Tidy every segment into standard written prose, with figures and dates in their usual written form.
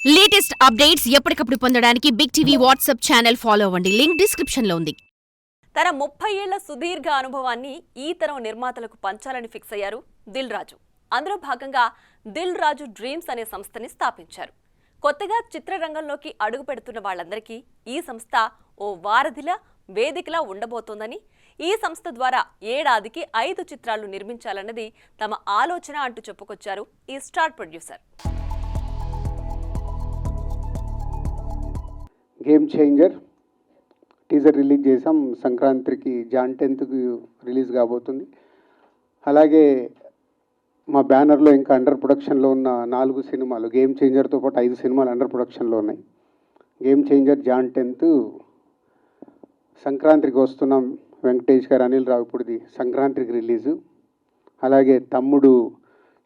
Latest updates ఎప్పటికప్పుడు పొందడానికి Big TV WhatsApp channel follow అవ్వండి. లింక్ డిస్క్రిప్షన్ లో ఉంది. తన 30 ఏళ్ల సుదీర్ఘ అనుభవాన్ని ఈ తరం నిర్మాతలకు పంచాలని ఫిక్స్ అయ్యారు దిల్ రాజు. అందులో భాగంగా దిల్ రాజు డ్రీమ్స్ అనే సంస్థని స్థాపించారు. కొత్తగా చిత్రరంగంలోకి అడుగు పెడుతున్న వాళ్ళందరికీ ఈ సంస్థ ఓ వారధిలా వేదికలా ఉండబోతోందని, ఈ సంస్థ ద్వారా ఏడాదికి 5 చిత్రాలు నిర్మించాలన్నది తమ ఆలోచన అంటూ చెప్పుకొచ్చారు ఈ star producer. Game changer teaser release చేసాం. సంక్రాంతికి జాన్ 10కి రిలీజ్ కాబోతుంది. అలాగే మా బ్యానర్లో ఇంకా అండర్ ప్రొడక్షన్లో ఉన్న 4 సినిమాలు, గేమ్ చేంజర్తో పాటు 5 సినిమాలు అండర్ ప్రొడక్షన్లో ఉన్నాయి. గేమ్ చేంజర్ జాన్ 10 సంక్రాంతికి వస్తున్నాం. వెంకటేష్ గారు, అనిల్ రావిపూడిది సంక్రాంతికి రిలీజు. అలాగే తమ్ముడు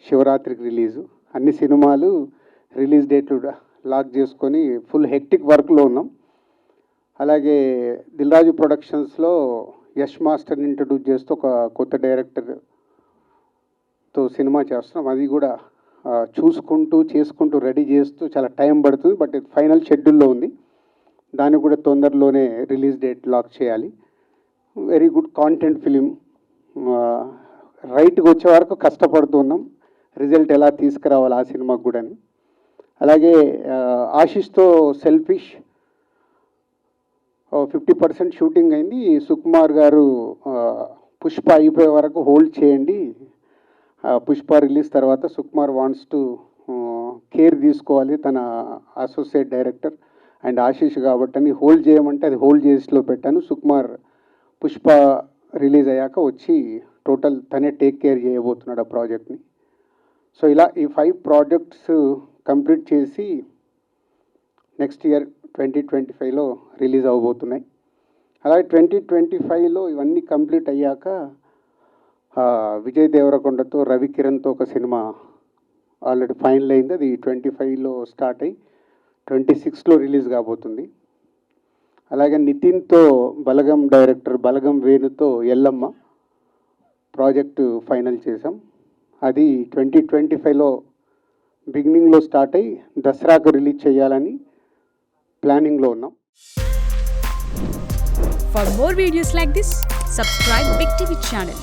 శివరాత్రికి రిలీజు. అన్ని సినిమాలు రిలీజ్ డేట్లు లాక్ చేసుకొని ఫుల్ హెక్టిక్ వర్క్లో ఉన్నాం. అలాగే దిల్ రాజు ప్రొడక్షన్స్లో యష్ మాస్టర్ని ఇంట్రడ్యూస్ చేస్తూ ఒక కొత్త డైరెక్టర్తో సినిమా చేస్తున్నాం. అది కూడా చేసుకుంటూ రెడీ చేస్తూ చాలా టైం పడుతుంది. బట్ ఫైనల్ షెడ్యూల్లో ఉంది. దానికి కూడా తొందరలోనే రిలీజ్ డేట్ లాక్ చేయాలి. Very good content film. రైట్కి వచ్చే వరకు కష్టపడుతున్నాం. రిజల్ట్ ఎలా తీసుకురావాలి ఆ సినిమాకు కూడా. అలాగే ఆశిష్తో సెల్ఫిష్ 50% షూటింగ్ అయింది. సుకుమార్ గారు పుష్ప అయిపోయే వరకు హోల్డ్ చేయండి, పుష్ప రిలీజ్ తర్వాత సుకుమార్ వాంట్స్ టు కేర్ తీసుకోవాలి తన అసోసియేట్ డైరెక్టర్ అండ్ ఆశిష్ కాబట్టి అని హోల్డ్ చేయమంటే అది హోల్డ్ చేసిలో పెట్టాను. సుకుమార్ పుష్ప రిలీజ్ అయ్యాక వచ్చి టోటల్ తనే టేక్ కేర్ చేయబోతున్నాడు ఆ ప్రాజెక్ట్ని. సో ఇలా ఈ 5 ప్రాజెక్ట్స్ కంప్లీట్ చేసి నెక్స్ట్ ఇయర్ 2025లో రిలీజ్ అవ్వబోతున్నాయి. అలాగే 2025లో ఇవన్నీ కంప్లీట్ అయ్యాక విజయ్ దేవరకొండతో రవికిరణ్తో ఒక సినిమా ఆల్రెడీ ఫైనల్ అయింది. అది 25లో స్టార్ట్ అయ్యి 26లో రిలీజ్ కాబోతుంది. అలాగే నితిన్తో బలగం డైరెక్టర్ బలగం వేణుతో ఎల్లమ్మ ప్రాజెక్టు ఫైనల్ చేసాం. అది 2025లో బిగినింగ్లో స్టార్ట్ అయ్యి దసరాకు రిలీజ్ చేయాలని ప్లానింగ్లో ఉన్నాం. For more videos like this, subscribe Big TV channel.